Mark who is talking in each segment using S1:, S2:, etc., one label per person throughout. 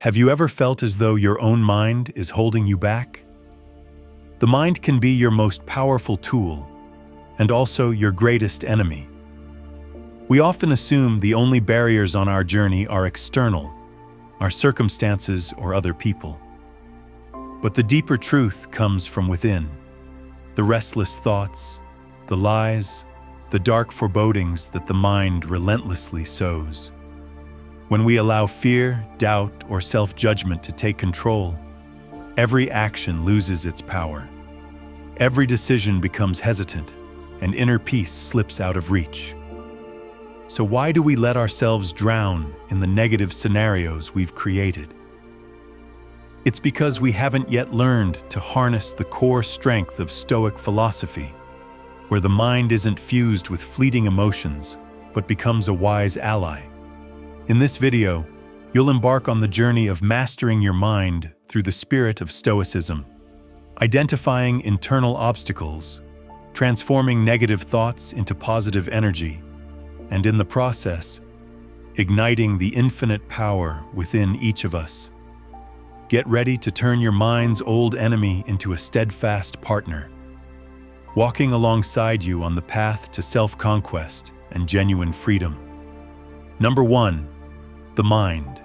S1: Have you ever felt as though your own mind is holding you back? The mind can be your most powerful tool, and also your greatest enemy. We often assume the only barriers on our journey are external, our circumstances or other people. But the deeper truth comes from within. The restless thoughts, the lies, the dark forebodings that the mind relentlessly sows. When we allow fear, doubt, or self-judgment to take control, every action loses its power. Every decision becomes hesitant, and inner peace slips out of reach. So why do we let ourselves drown in the negative scenarios we've created? It's because we haven't yet learned to harness the core strength of Stoic philosophy, where the mind isn't fused with fleeting emotions, but becomes a wise ally. In this video, you'll embark on the journey of mastering your mind through the spirit of Stoicism, identifying internal obstacles, transforming negative thoughts into positive energy, and in the process, igniting the infinite power within each of us. Get ready to turn your mind's old enemy into a steadfast partner, walking alongside you on the path to self-conquest and genuine freedom. Number 1, the mind,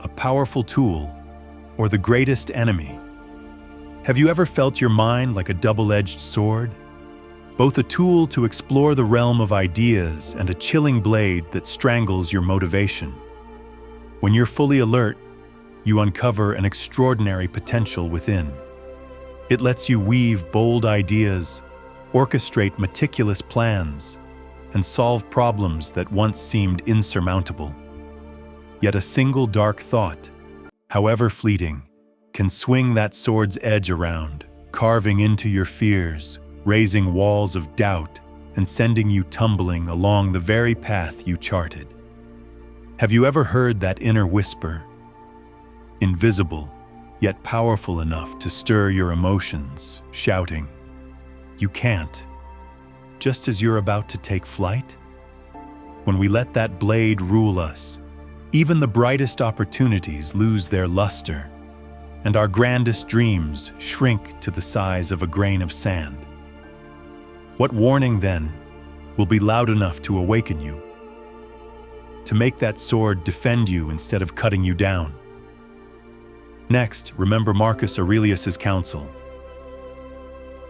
S1: a powerful tool, or the greatest enemy. Have you ever felt your mind like a double-edged sword? Both a tool to explore the realm of ideas and a chilling blade that strangles your motivation. When you're fully alert, you uncover an extraordinary potential within. It lets you weave bold ideas, orchestrate meticulous plans, and solve problems that once seemed insurmountable. Yet a single dark thought, however fleeting, can swing that sword's edge around, carving into your fears, raising walls of doubt, and sending you tumbling along the very path you charted. Have you ever heard that inner whisper? Invisible, yet powerful enough to stir your emotions, shouting, "You can't," just as you're about to take flight? When we let that blade rule us, even the brightest opportunities lose their luster, and our grandest dreams shrink to the size of a grain of sand. What warning, then, will be loud enough to awaken you, to make that sword defend you instead of cutting you down? Next, remember Marcus Aurelius' counsel.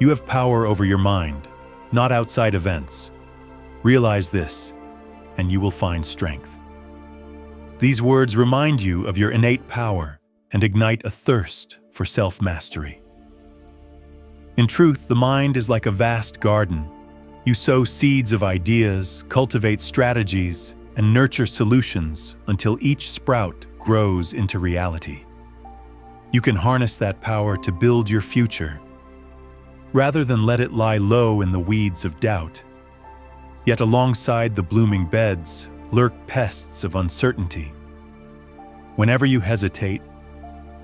S1: You have power over your mind, not outside events. Realize this, and you will find strength. These words remind you of your innate power and ignite a thirst for self-mastery. In truth, the mind is like a vast garden. You sow seeds of ideas, cultivate strategies, and nurture solutions until each sprout grows into reality. You can harness that power to build your future, rather than let it lie low in the weeds of doubt. Yet alongside the blooming beds lurk pests of uncertainty. Whenever you hesitate,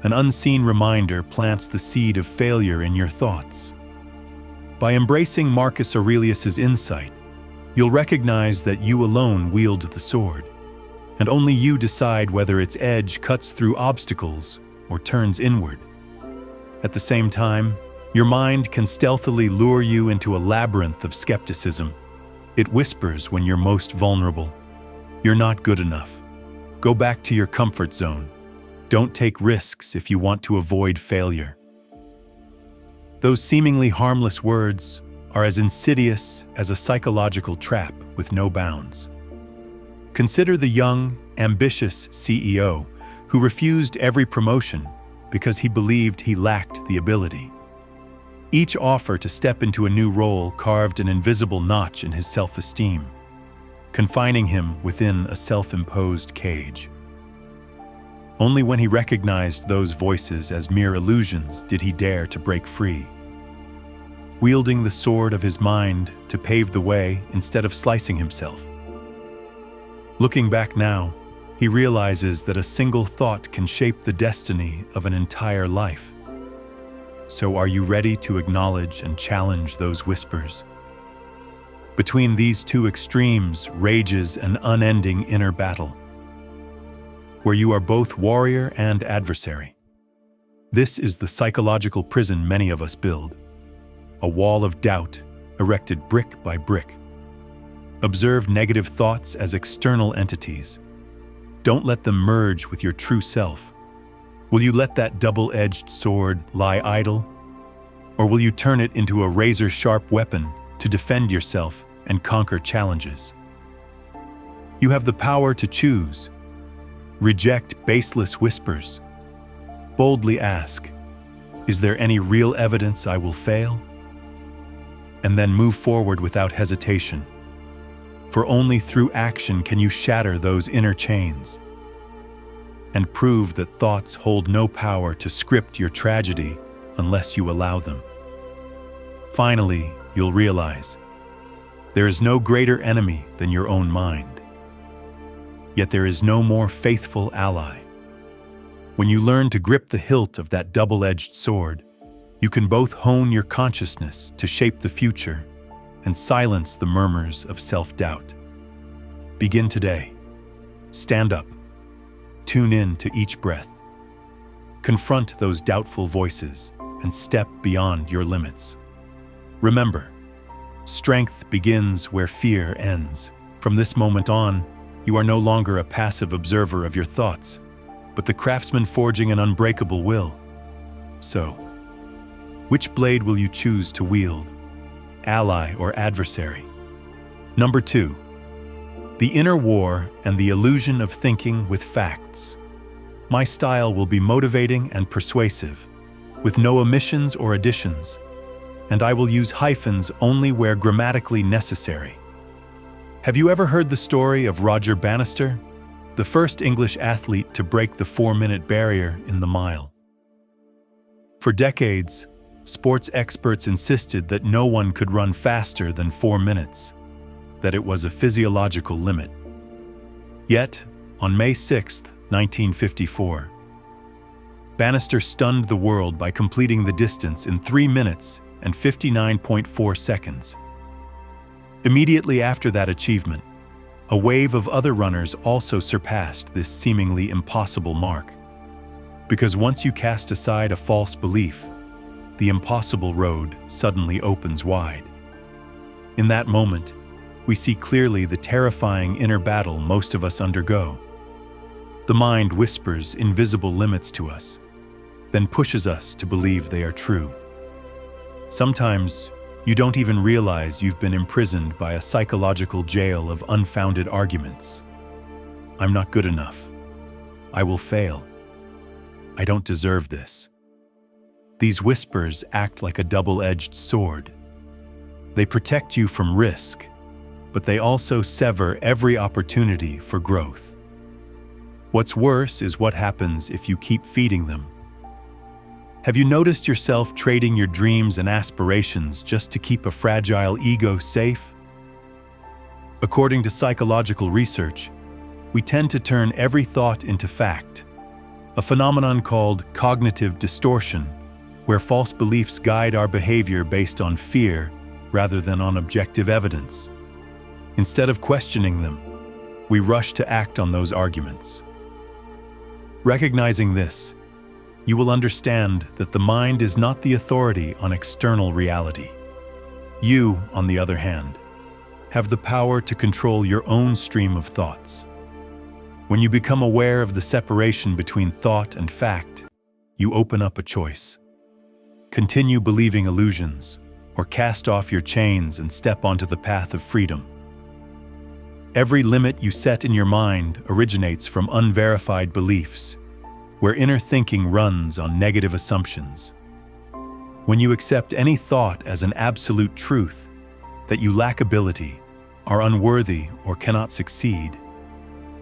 S1: an unseen reminder plants the seed of failure in your thoughts. By embracing Marcus Aurelius' insight, you'll recognize that you alone wield the sword, and only you decide whether its edge cuts through obstacles or turns inward. At the same time, your mind can stealthily lure you into a labyrinth of skepticism. It whispers when you're most vulnerable. You're not good enough. Go back to your comfort zone. Don't take risks if you want to avoid failure. Those seemingly harmless words are as insidious as a psychological trap with no bounds. Consider the young, ambitious CEO who refused every promotion because he believed he lacked the ability. Each offer to step into a new role carved an invisible notch in his self-esteem, confining him within a self-imposed cage. Only when he recognized those voices as mere illusions did he dare to break free, wielding the sword of his mind to pave the way instead of slicing himself. Looking back now, he realizes that a single thought can shape the destiny of an entire life. So are you ready to acknowledge and challenge those whispers? Between these two extremes rages an unending inner battle. where you are both warrior and adversary. This is the psychological prison many of us build, a wall of doubt erected brick by brick. Observe negative thoughts as external entities. Don't let them merge with your true self. Will you let that double-edged sword lie idle? Or will you turn it into a razor-sharp weapon to defend yourself and conquer challenges? You have the power to choose. Reject baseless whispers. Boldly ask, "Is there any real evidence I will fail?" And then move forward without hesitation. For only through action can you shatter those inner chains and prove that thoughts hold no power to script your tragedy unless you allow them. Finally, you'll realize there is no greater enemy than your own mind. Yet there is no more faithful ally. When you learn to grip the hilt of that double-edged sword, you can both hone your consciousness to shape the future and silence the murmurs of self-doubt. Begin today. Stand up. Tune in to each breath. Confront those doubtful voices and step beyond your limits. Remember, strength begins where fear ends. From this moment on, you are no longer a passive observer of your thoughts, but the craftsman forging an unbreakable will. So, which blade will you choose to wield? Ally or adversary? Number 2. The inner war and the illusion of thinking with facts. My style will be motivating and persuasive, with no omissions or additions, and I will use hyphens only where grammatically necessary. Have you ever heard the story of Roger Bannister, the first English athlete to break the 4-minute barrier in the mile? For decades, sports experts insisted that no one could run faster than 4 minutes, that it was a physiological limit. Yet, on May 6, 1954, Bannister stunned the world by completing the distance in 3 minutes and 59.4 seconds. Immediately after that achievement, a wave of other runners also surpassed this seemingly impossible mark. Because once you cast aside a false belief, the impossible road suddenly opens wide. In that moment, we see clearly the terrifying inner battle most of us undergo. The mind whispers invisible limits to us, then pushes us to believe they are true. Sometimes, you don't even realize you've been imprisoned by a psychological jail of unfounded arguments. I'm not good enough. I will fail. I don't deserve this. These whispers act like a double-edged sword. They protect you from risk, but they also sever every opportunity for growth. What's worse is what happens if you keep feeding them. Have you noticed yourself trading your dreams and aspirations just to keep a fragile ego safe? According to psychological research, we tend to turn every thought into fact, a phenomenon called cognitive distortion, where false beliefs guide our behavior based on fear rather than on objective evidence. Instead of questioning them, we rush to act on those arguments. Recognizing this, you will understand that the mind is not the authority on external reality. You, on the other hand, have the power to control your own stream of thoughts. When you become aware of the separation between thought and fact, you open up a choice. Continue believing illusions, or cast off your chains and step onto the path of freedom. Every limit you set in your mind originates from unverified beliefs, where inner thinking runs on negative assumptions. When you accept any thought as an absolute truth, that you lack ability, are unworthy, or cannot succeed,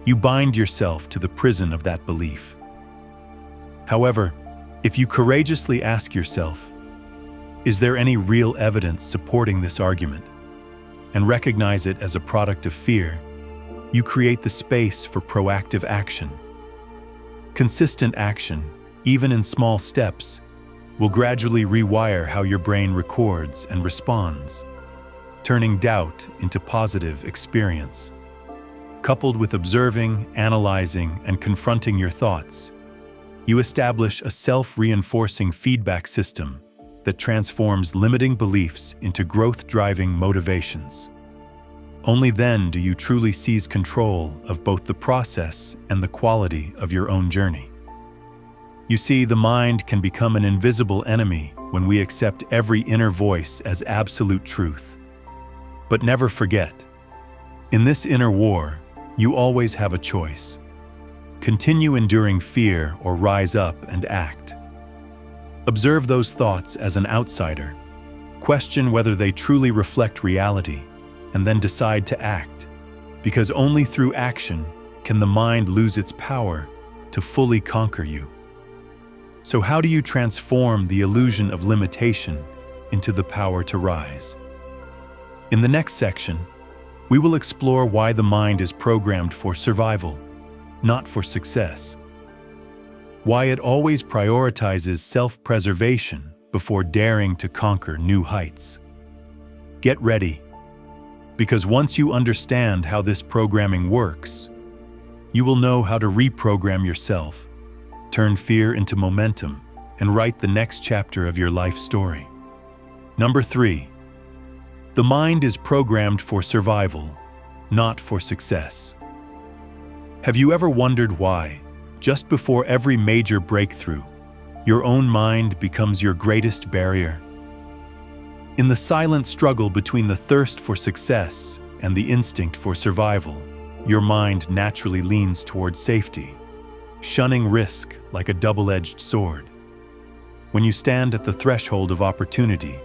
S1: you bind yourself to the prison of that belief. However, if you courageously ask yourself, is there any real evidence supporting this argument, and recognize it as a product of fear, you create the space for proactive action. Consistent action, even in small steps, will gradually rewire how your brain records and responds, turning doubt into positive experience. Coupled with observing, analyzing, and confronting your thoughts, you establish a self-reinforcing feedback system that transforms limiting beliefs into growth-driving motivations. Only then do you truly seize control of both the process and the quality of your own journey. You see, the mind can become an invisible enemy when we accept every inner voice as absolute truth. But never forget, in this inner war, you always have a choice. Continue enduring fear or rise up and act. Observe those thoughts as an outsider. Question whether they truly reflect reality, and then decide to act, because only through action can the mind lose its power to fully conquer you. So how do you transform the illusion of limitation into the power to rise? In the next section, we will explore why the mind is programmed for survival, not for success. Why it always prioritizes self-preservation before daring to conquer new heights. Get ready, because once you understand how this programming works, you will know how to reprogram yourself, turn fear into momentum, and write the next chapter of your life story. Number 3. The mind is programmed for survival, not for success. Have you ever wondered why, just before every major breakthrough, your own mind becomes your greatest barrier? In the silent struggle between the thirst for success and the instinct for survival, your mind naturally leans towards safety, shunning risk like a double-edged sword. When you stand at the threshold of opportunity,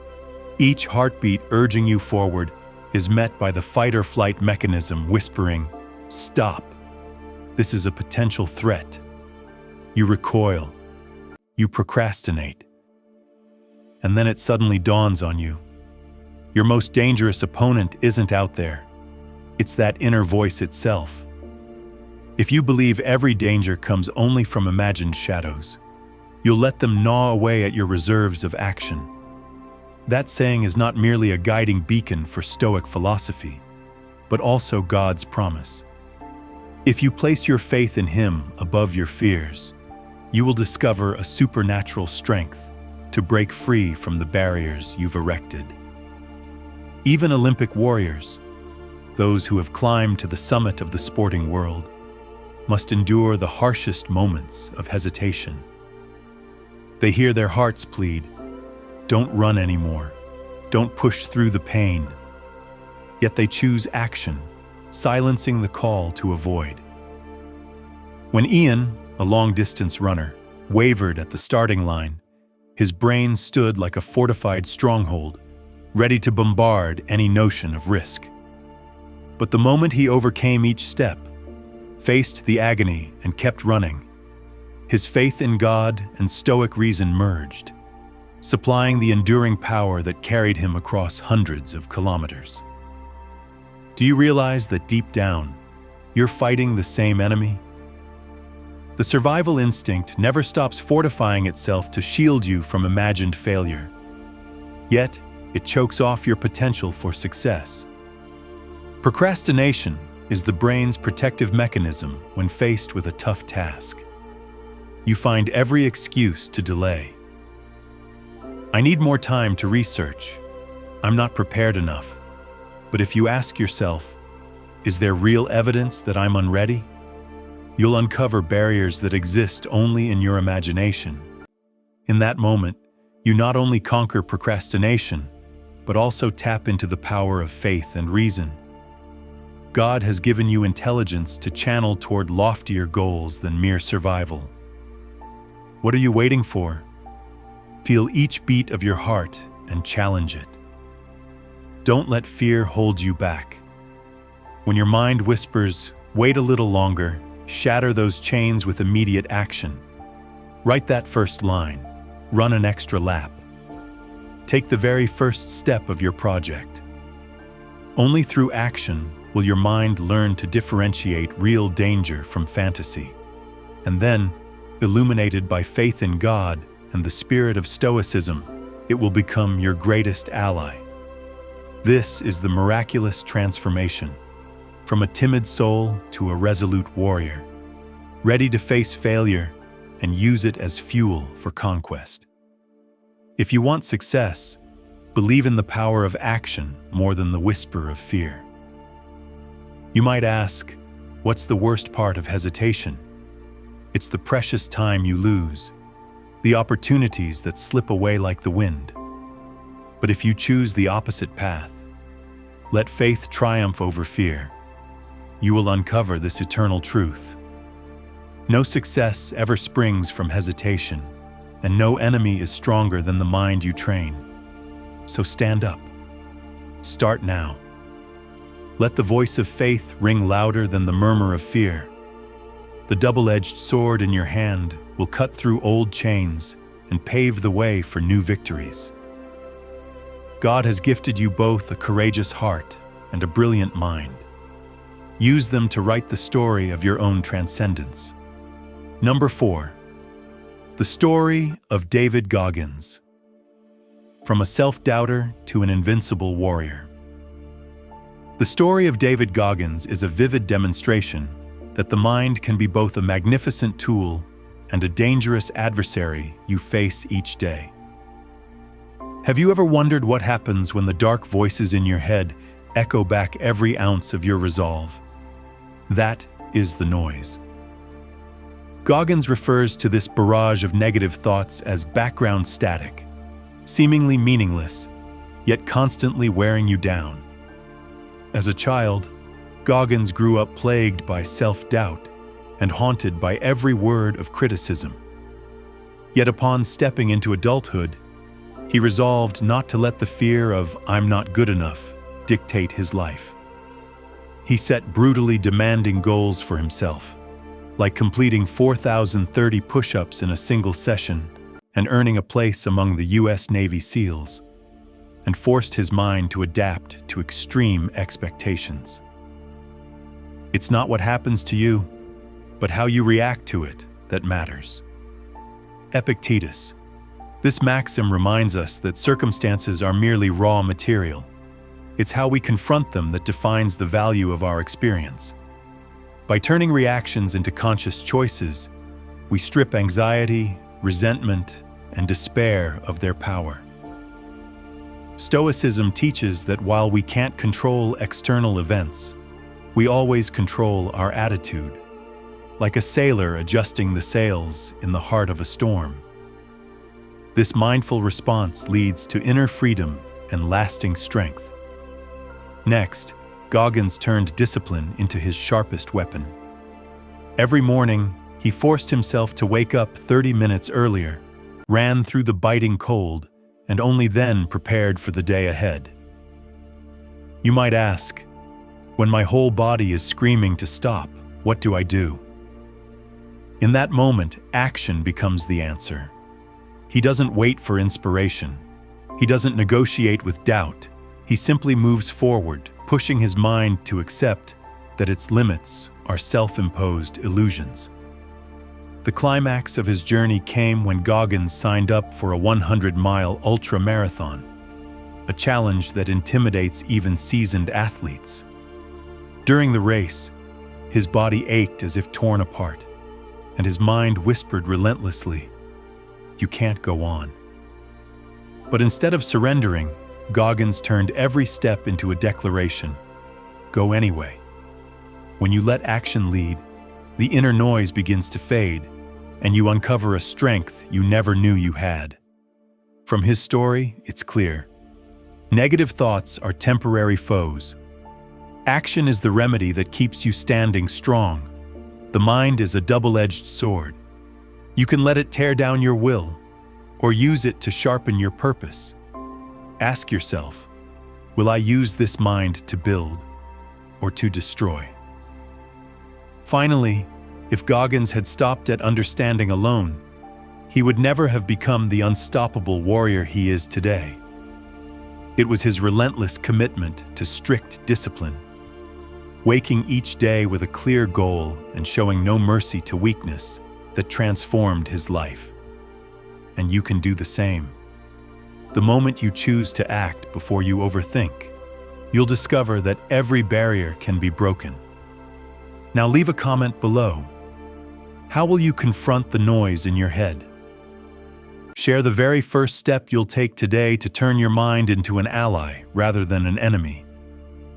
S1: each heartbeat urging you forward is met by the fight-or-flight mechanism whispering, "Stop. This is a potential threat." You recoil. You procrastinate. And then it suddenly dawns on you. Your most dangerous opponent isn't out there. It's that inner voice itself. If you believe every danger comes only from imagined shadows, you'll let them gnaw away at your reserves of action. That saying is not merely a guiding beacon for Stoic philosophy, but also God's promise. If you place your faith in Him above your fears, you will discover a supernatural strength to break free from the barriers you've erected. Even Olympic warriors, those who have climbed to the summit of the sporting world, must endure the harshest moments of hesitation. They hear their hearts plead, "Don't run anymore. Don't push through the pain." Yet they choose action, silencing the call to avoid. When Ian, a long-distance runner, wavered at the starting line, his brain stood like a fortified stronghold, ready to bombard any notion of risk. But the moment he overcame each step, faced the agony and kept running, his faith in God and Stoic reason merged, supplying the enduring power that carried him across hundreds of kilometers. Do you realize that deep down, you're fighting the same enemy? The survival instinct never stops fortifying itself to shield you from imagined failure. Yet, it chokes off your potential for success. Procrastination is the brain's protective mechanism when faced with a tough task. You find every excuse to delay. "I need more time to research. I'm not prepared enough." But if you ask yourself, "Is there real evidence that I'm unready?" you'll uncover barriers that exist only in your imagination. In that moment, you not only conquer procrastination, but also tap into the power of faith and reason. God has given you intelligence to channel toward loftier goals than mere survival. What are you waiting for? Feel each beat of your heart and challenge it. Don't let fear hold you back. When your mind whispers, "Wait a little longer," shatter those chains with immediate action. Write that first line. Run an extra lap. Take the very first step of your project. Only through action will your mind learn to differentiate real danger from fantasy. And then, illuminated by faith in God and the spirit of Stoicism, it will become your greatest ally. This is the miraculous transformation. from a timid soul to a resolute warrior, ready to face failure and use it as fuel for conquest. If you want success, believe in the power of action more than the whisper of fear. You might ask, what's the worst part of hesitation? It's the precious time you lose, the opportunities that slip away like the wind. But if you choose the opposite path, let faith triumph over fear, you will uncover this eternal truth. No success ever springs from hesitation, and no enemy is stronger than the mind you train. So stand up. Start now. Let the voice of faith ring louder than the murmur of fear. The double-edged sword in your hand will cut through old chains and pave the way for new victories. God has gifted you both a courageous heart and a brilliant mind. Use them to write the story of your own transcendence. Number 4. The story of David Goggins. From a self-doubter to an invincible warrior. The story of David Goggins is a vivid demonstration that the mind can be both a magnificent tool and a dangerous adversary you face each day. Have you ever wondered what happens when the dark voices in your head echo back every ounce of your resolve? That is the noise. Goggins refers to this barrage of negative thoughts as background static, seemingly meaningless, yet constantly wearing you down. As a child, Goggins grew up plagued by self-doubt and haunted by every word of criticism. Yet upon stepping into adulthood, he resolved not to let the fear of "I'm not good enough" dictate his life. He set brutally demanding goals for himself, like completing 4,030 push-ups in a single session and earning a place among the U.S. Navy SEALs, and forced his mind to adapt to extreme expectations. It's not what happens to you, but how you react to it that matters. Epictetus. This maxim reminds us that circumstances are merely raw material. It's how we confront them that defines the value of our experience. By turning reactions into conscious choices, we strip anxiety, resentment, and despair of their power. Stoicism teaches that while we can't control external events, we always control our attitude, like a sailor adjusting the sails in the heart of a storm. This mindful response leads to inner freedom and lasting strength. Next, Goggins turned discipline into his sharpest weapon. Every morning, he forced himself to wake up 30 minutes earlier, ran through the biting cold, and only then prepared for the day ahead. You might ask, when my whole body is screaming to stop, what do I do? In that moment, action becomes the answer. He doesn't wait for inspiration. He doesn't negotiate with doubt. He simply moves forward, pushing his mind to accept that its limits are self-imposed illusions. The climax of his journey came when Goggins signed up for a 100-mile ultra-marathon, a challenge that intimidates even seasoned athletes. During the race, his body ached as if torn apart, and his mind whispered relentlessly, "You can't go on." But instead of surrendering, Goggins turned every step into a declaration: go anyway. When you let action lead, the inner noise begins to fade, and you uncover a strength you never knew you had. From his story, it's clear. Negative thoughts are temporary foes. Action is the remedy that keeps you standing strong. The mind is a double-edged sword. You can let it tear down your will, or use it to sharpen your purpose. Ask yourself, will I use this mind to build or to destroy? Finally, if Goggins had stopped at understanding alone, he would never have become the unstoppable warrior he is today. It was his relentless commitment to strict discipline, waking each day with a clear goal and showing no mercy to weakness, that transformed his life. And you can do the same. The moment you choose to act before you overthink you'll discover that every barrier can be broken. Now leave a comment below. How will you confront the noise in your head? Share the very first step you'll take today to turn your mind into an ally rather than an enemy.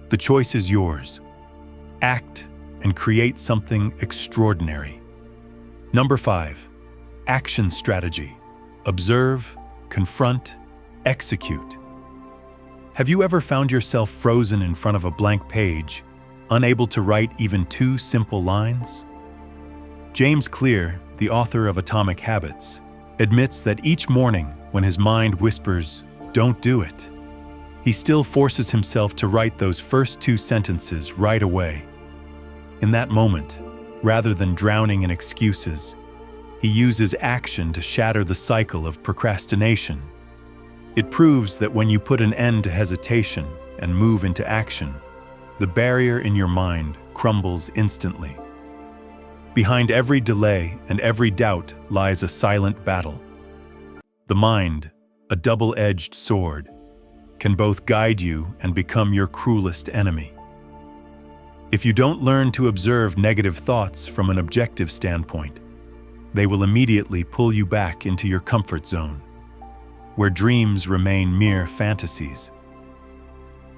S1: The choice is yours. Act and create something extraordinary. Number 5, action strategy. Observe, confront, execute. Have you ever found yourself frozen in front of a blank page, unable to write even 2 simple lines? James Clear, the author of Atomic Habits, admits that each morning when his mind whispers, "Don't do it," he still forces himself to write those first 2 sentences right away. In that moment, rather than drowning in excuses, he uses action to shatter the cycle of procrastination. It proves that when you put an end to hesitation and move into action, the barrier in your mind crumbles instantly. Behind every delay and every doubt lies a silent battle. The mind, a double-edged sword, can both guide you and become your cruelest enemy. If you don't learn to observe negative thoughts from an objective standpoint, they will immediately pull you back into your comfort zone, where dreams remain mere fantasies.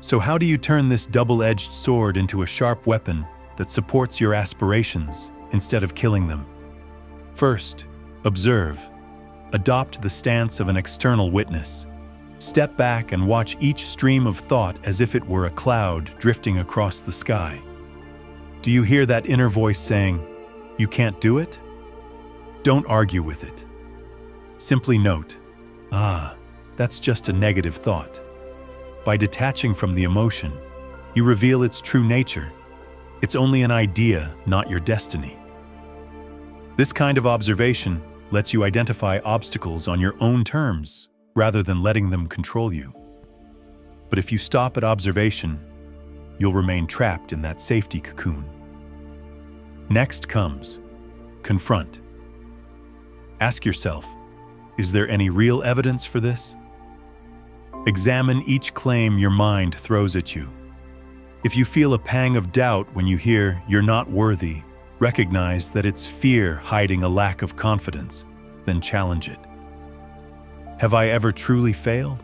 S1: So how do you turn this double-edged sword into a sharp weapon that supports your aspirations instead of killing them? First, observe. Adopt the stance of an external witness. Step back and watch each stream of thought as if it were a cloud drifting across the sky. Do you hear that inner voice saying, "You can't do it?" Don't argue with it. Simply note, that's just a negative thought. By detaching from the emotion, you reveal its true nature. It's only an idea, not your destiny. This kind of observation lets you identify obstacles on your own terms rather than letting them control you. But if you stop at observation, you'll remain trapped in that safety cocoon. Next comes confront. Ask yourself, is there any real evidence for this? Examine each claim your mind throws at you. If you feel a pang of doubt when you hear "you're not worthy," recognize that it's fear hiding a lack of confidence, then challenge it. Have I ever truly failed?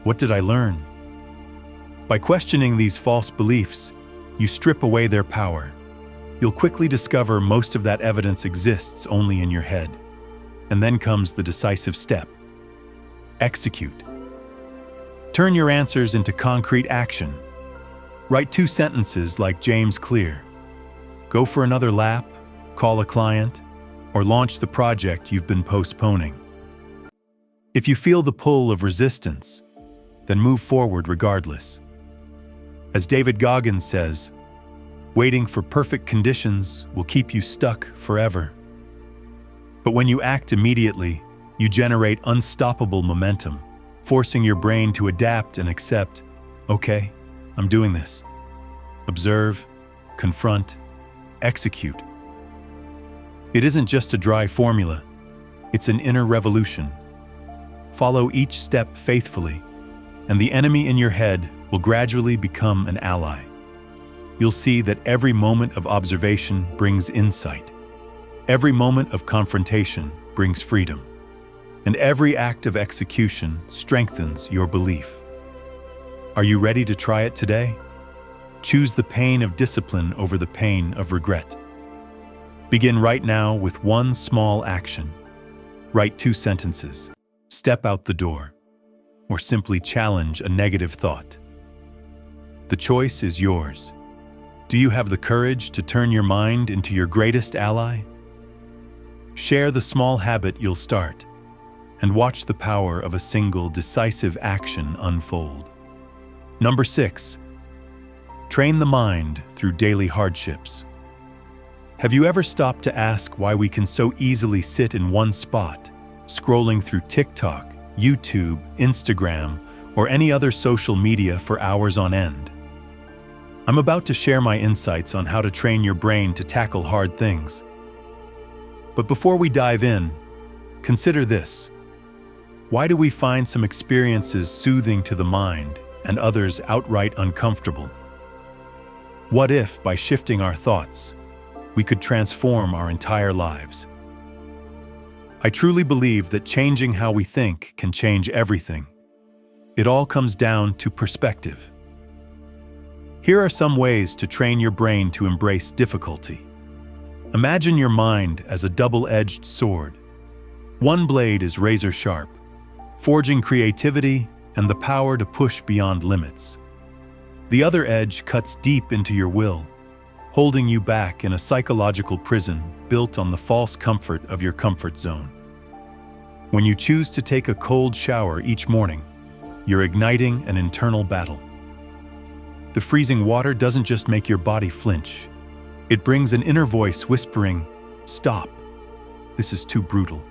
S1: What did I learn? By questioning these false beliefs, you strip away their power. You'll quickly discover most of that evidence exists only in your head. And then comes the decisive step. Execute. Turn your answers into concrete action. Write 2 sentences like James Clear. Go for another lap, call a client, or launch the project you've been postponing. If you feel the pull of resistance, then move forward regardless. As David Goggins says, waiting for perfect conditions will keep you stuck forever. But when you act immediately, you generate unstoppable momentum, forcing your brain to adapt and accept, "Okay, I'm doing this." Observe, confront, execute. It isn't just a dry formula, it's an inner revolution. Follow each step faithfully, and the enemy in your head will gradually become an ally. You'll see that every moment of observation brings insight. Every moment of confrontation brings freedom. And every act of execution strengthens your belief. Are you ready to try it today? Choose the pain of discipline over the pain of regret. Begin right now with one small action. Write 2 sentences, step out the door, or simply challenge a negative thought. The choice is yours. Do you have the courage to turn your mind into your greatest ally? Share the small habit you'll start, and watch the power of a single decisive action unfold. Number 6, train the mind through daily hardships. Have you ever stopped to ask why we can so easily sit in one spot, scrolling through TikTok, YouTube, Instagram, or any other social media for hours on end? I'm about to share my insights on how to train your brain to tackle hard things. But before we dive in, consider this. Why do we find some experiences soothing to the mind and others outright uncomfortable. What if, by shifting our thoughts, we could transform our entire lives? I truly believe that changing how we think can change everything. It all comes down to perspective. Here are some ways to train your brain to embrace difficulty. Imagine your mind as a double-edged sword. One blade is razor sharp, forging creativity and the power to push beyond limits. The other edge cuts deep into your will, holding you back in a psychological prison built on the false comfort of your comfort zone. When you choose to take a cold shower each morning, you're igniting an internal battle. The freezing water doesn't just make your body flinch. It brings an inner voice whispering, "Stop. This is too brutal."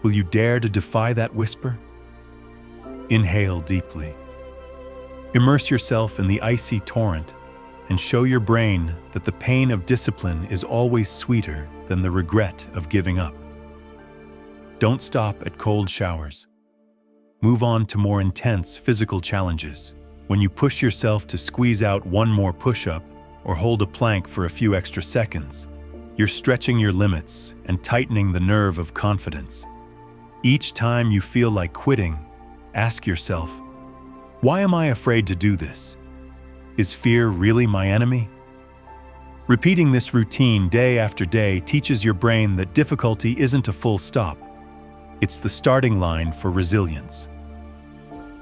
S1: Will you dare to defy that whisper? Inhale deeply. Immerse yourself in the icy torrent and show your brain that the pain of discipline is always sweeter than the regret of giving up. Don't stop at cold showers. Move on to more intense physical challenges. When you push yourself to squeeze out one more push-up or hold a plank for a few extra seconds, you're stretching your limits and tightening the nerve of confidence. Each time you feel like quitting, ask yourself, why am I afraid to do this? Is fear really my enemy? Repeating this routine day after day teaches your brain that difficulty isn't a full stop. It's the starting line for resilience.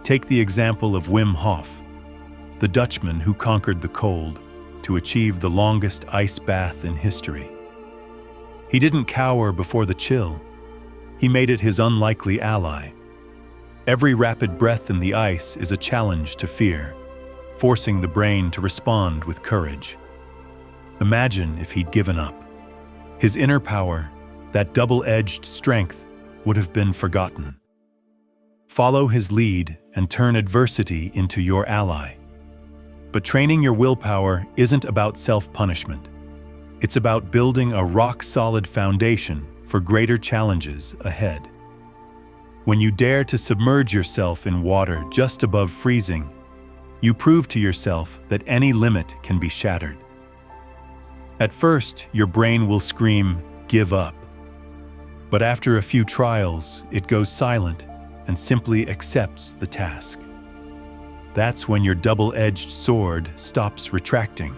S1: Take the example of Wim Hof, the Dutchman who conquered the cold to achieve the longest ice bath in history. He didn't cower before the chill. He made it his unlikely ally. Every rapid breath in the ice is a challenge to fear, forcing the brain to respond with courage. Imagine if he'd given up. His inner power, that double-edged strength, would have been forgotten. Follow his lead and turn adversity into your ally. But training your willpower isn't about self-punishment. It's about building a rock-solid foundation for greater challenges ahead. When you dare to submerge yourself in water just above freezing, you prove to yourself that any limit can be shattered. At first, your brain will scream, "Give up." But after a few trials, it goes silent and simply accepts the task. That's when your double-edged sword stops retracting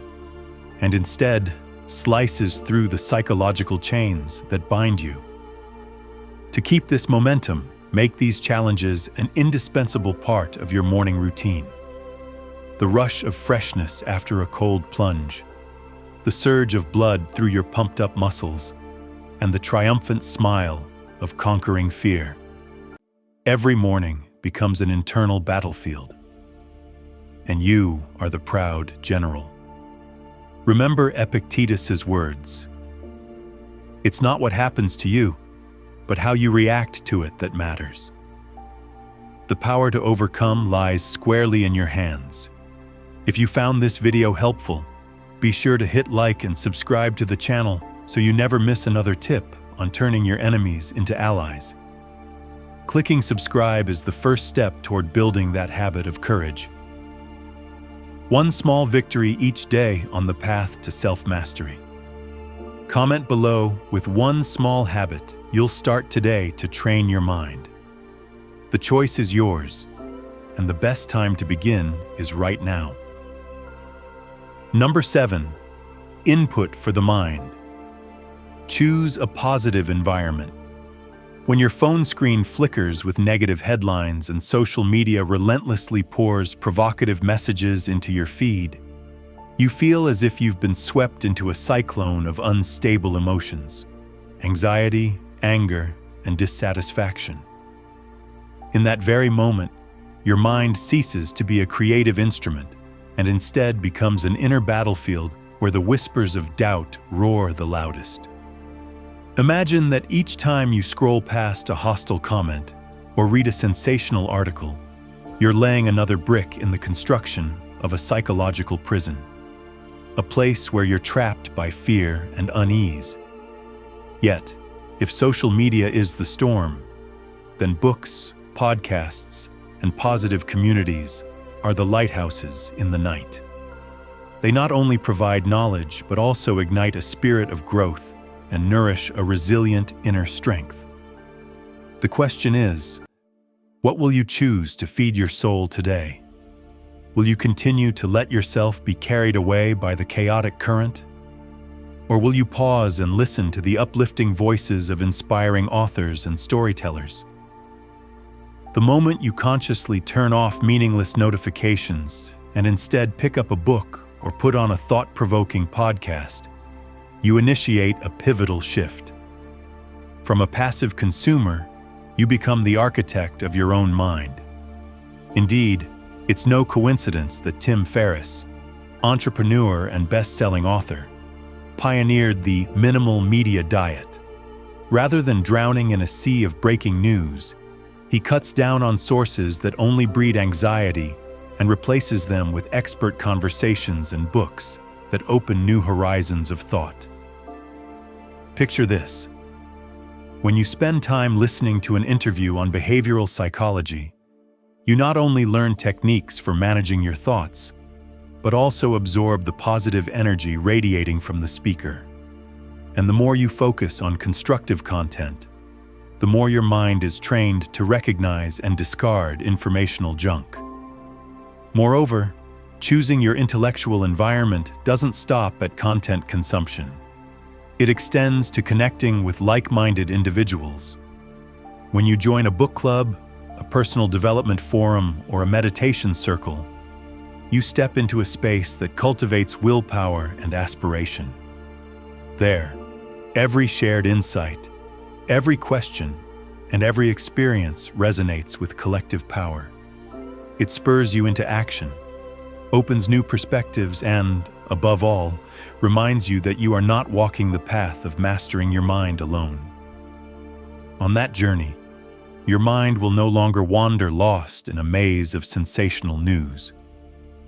S1: and instead slices through the psychological chains that bind you. To keep this momentum, make these challenges an indispensable part of your morning routine. The rush of freshness after a cold plunge, the surge of blood through your pumped-up muscles, and the triumphant smile of conquering fear. Every morning becomes an internal battlefield, and you are the proud general. Remember Epictetus's words. It's not what happens to you, but how you react to it that matters. The power to overcome lies squarely in your hands. If you found this video helpful, be sure to hit like and subscribe to the channel so you never miss another tip on turning your enemies into allies. Clicking subscribe is the first step toward building that habit of courage. One small victory each day on the path to self-mastery. Comment below with one small habit you'll start today to train your mind. The choice is yours, and the best time to begin is right now. Number 7, input for the mind. Choose a positive environment. When your phone screen flickers with negative headlines and social media relentlessly pours provocative messages into your feed, you feel as if you've been swept into a cyclone of unstable emotions, anxiety, anger, and dissatisfaction. In that very moment, your mind ceases to be a creative instrument and instead becomes an inner battlefield where the whispers of doubt roar the loudest. Imagine that each time you scroll past a hostile comment or read a sensational article, you're laying another brick in the construction of a psychological prison, a place where you're trapped by fear and unease. Yet, if social media is the storm, then books, podcasts, and positive communities are the lighthouses in the night. They not only provide knowledge, but also ignite a spirit of growth and nourish a resilient inner strength. The question is, what will you choose to feed your soul today? Will you continue to let yourself be carried away by the chaotic current? Or will you pause and listen to the uplifting voices of inspiring authors and storytellers? The moment you consciously turn off meaningless notifications and instead pick up a book or put on a thought-provoking podcast, you initiate a pivotal shift. From a passive consumer, you become the architect of your own mind. Indeed, it's no coincidence that Tim Ferriss, entrepreneur and best-selling author, pioneered the minimal media diet. Rather than drowning in a sea of breaking news, he cuts down on sources that only breed anxiety and replaces them with expert conversations and books that open new horizons of thought. Picture this. When you spend time listening to an interview on behavioral psychology, you not only learn techniques for managing your thoughts, but also absorb the positive energy radiating from the speaker. And the more you focus on constructive content, the more your mind is trained to recognize and discard informational junk. Moreover, choosing your intellectual environment doesn't stop at content consumption. It extends to connecting with like-minded individuals. When you join a book club, a personal development forum, or a meditation circle, you step into a space that cultivates willpower and aspiration. There, every shared insight, every question, and every experience resonates with collective power. It spurs you into action, opens new perspectives, and, above all, reminds you that you are not walking the path of mastering your mind alone. On that journey, your mind will no longer wander lost in a maze of sensational news.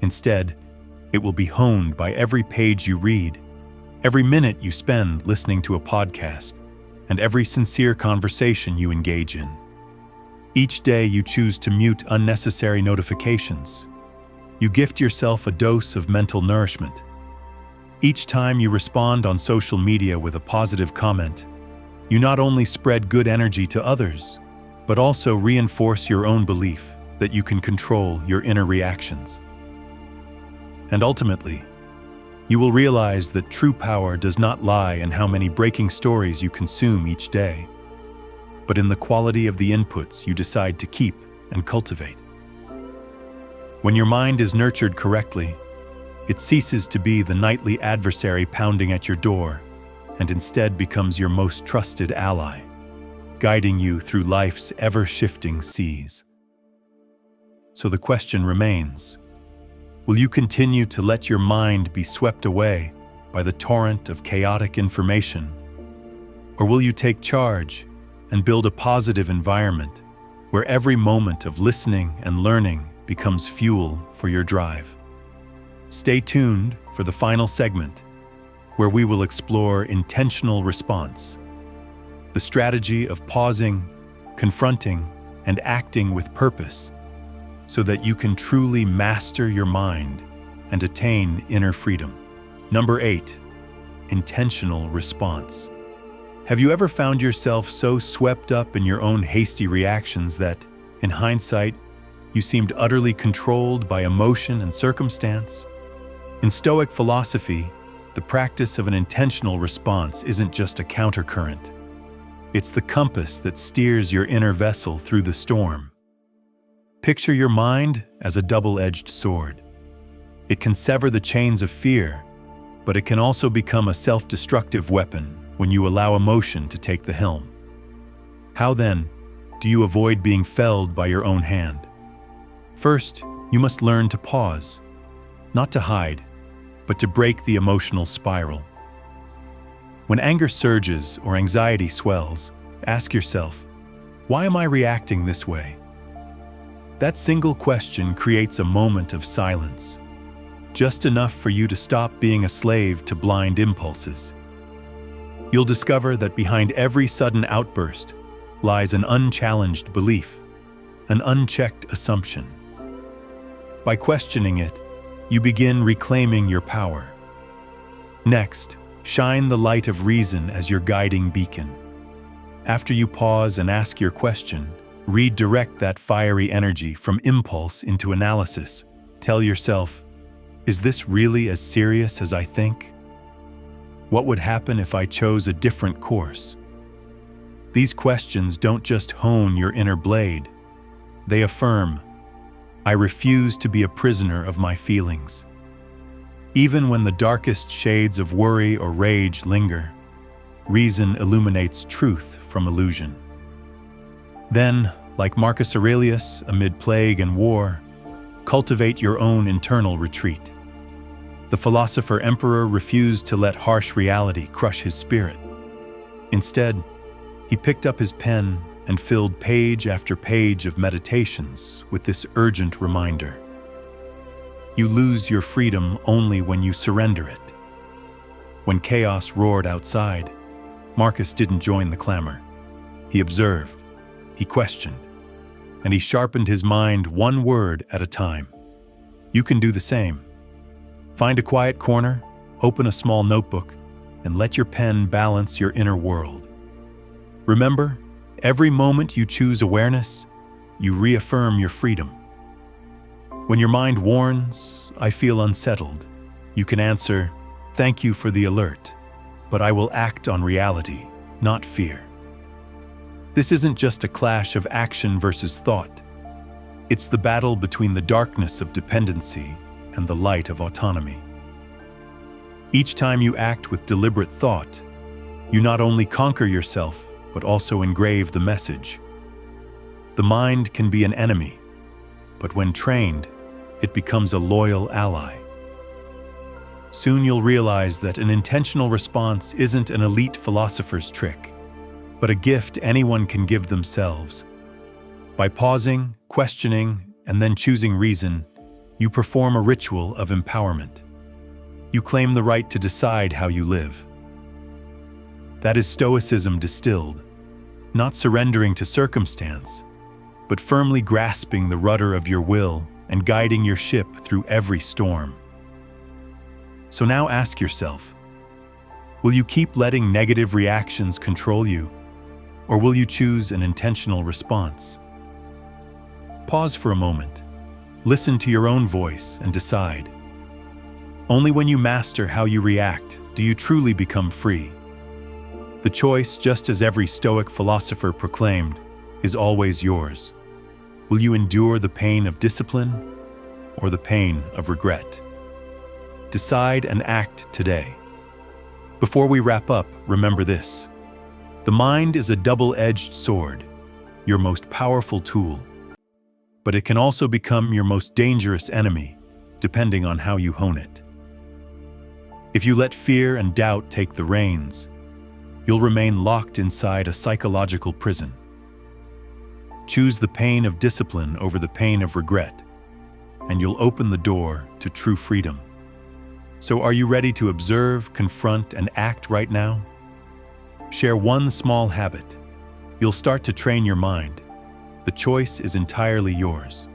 S1: Instead, it will be honed by every page you read, every minute you spend listening to a podcast, and every sincere conversation you engage in. Each day you choose to mute unnecessary notifications. You gift yourself a dose of mental nourishment. Each time you respond on social media with a positive comment, you not only spread good energy to others, but also reinforce your own belief that you can control your inner reactions. And ultimately, you will realize that true power does not lie in how many breaking stories you consume each day, but in the quality of the inputs you decide to keep and cultivate. When your mind is nurtured correctly, it ceases to be the nightly adversary pounding at your door and instead becomes your most trusted ally, guiding you through life's ever-shifting seas. So the question remains, will you continue to let your mind be swept away by the torrent of chaotic information? Or will you take charge and build a positive environment where every moment of listening and learning becomes fuel for your drive? Stay tuned for the final segment, where we will explore intentional response, the strategy of pausing, confronting, and acting with purpose, so that you can truly master your mind and attain inner freedom. Number 8, intentional response. Have you ever found yourself so swept up in your own hasty reactions that, in hindsight, you seemed utterly controlled by emotion and circumstance? In Stoic philosophy, the practice of an intentional response isn't just a countercurrent. It's the compass that steers your inner vessel through the storm. Picture your mind as a double-edged sword. It can sever the chains of fear, but it can also become a self-destructive weapon when you allow emotion to take the helm. How then do you avoid being felled by your own hand? First, you must learn to pause, not to hide, but to break the emotional spiral. When anger surges or anxiety swells, ask yourself, why am I reacting this way? That single question creates a moment of silence, just enough for you to stop being a slave to blind impulses. You'll discover that behind every sudden outburst lies an unchallenged belief, an unchecked assumption. By questioning it, you begin reclaiming your power. Next, shine the light of reason as your guiding beacon. After you pause and ask your question, redirect that fiery energy from impulse into analysis. Tell yourself, is this really as serious as I think? What would happen if I chose a different course? These questions don't just hone your inner blade. They affirm, I refuse to be a prisoner of my feelings. Even when the darkest shades of worry or rage linger, reason illuminates truth from illusion. Then, like Marcus Aurelius amid plague and war, cultivate your own internal retreat. The philosopher-emperor refused to let harsh reality crush his spirit. Instead, he picked up his pen and filled page after page of meditations with this urgent reminder. You lose your freedom only when you surrender it. When chaos roared outside, Marcus didn't join the clamor. He observed, he questioned, and he sharpened his mind one word at a time. You can do the same. Find a quiet corner, open a small notebook, and let your pen balance your inner world. Remember, every moment you choose awareness, you reaffirm your freedom. When your mind warns, I feel unsettled, you can answer, thank you for the alert, but I will act on reality, not fear. This isn't just a clash of action versus thought. It's the battle between the darkness of dependency and the light of autonomy. Each time you act with deliberate thought, you not only conquer yourself, but also engrave the message. The mind can be an enemy, but when trained, it becomes a loyal ally. Soon you'll realize that an intentional response isn't an elite philosopher's trick, but a gift anyone can give themselves. By pausing, questioning, and then choosing reason, you perform a ritual of empowerment. You claim the right to decide how you live. That is Stoicism distilled, not surrendering to circumstance, but firmly grasping the rudder of your will and guiding your ship through every storm. So now ask yourself, will you keep letting negative reactions control you, or will you choose an intentional response? Pause for a moment, listen to your own voice and decide. Only when you master how you react do you truly become free. The choice, just as every Stoic philosopher proclaimed, is always yours. Will you endure the pain of discipline or the pain of regret? Decide and act today. Before we wrap up, remember this. The mind is a double-edged sword, your most powerful tool, but it can also become your most dangerous enemy, depending on how you hone it. If you let fear and doubt take the reins, you'll remain locked inside a psychological prison. Choose the pain of discipline over the pain of regret, and you'll open the door to true freedom. So are you ready to observe, confront, and act right now? Share one small habit. You'll start to train your mind. The choice is entirely yours.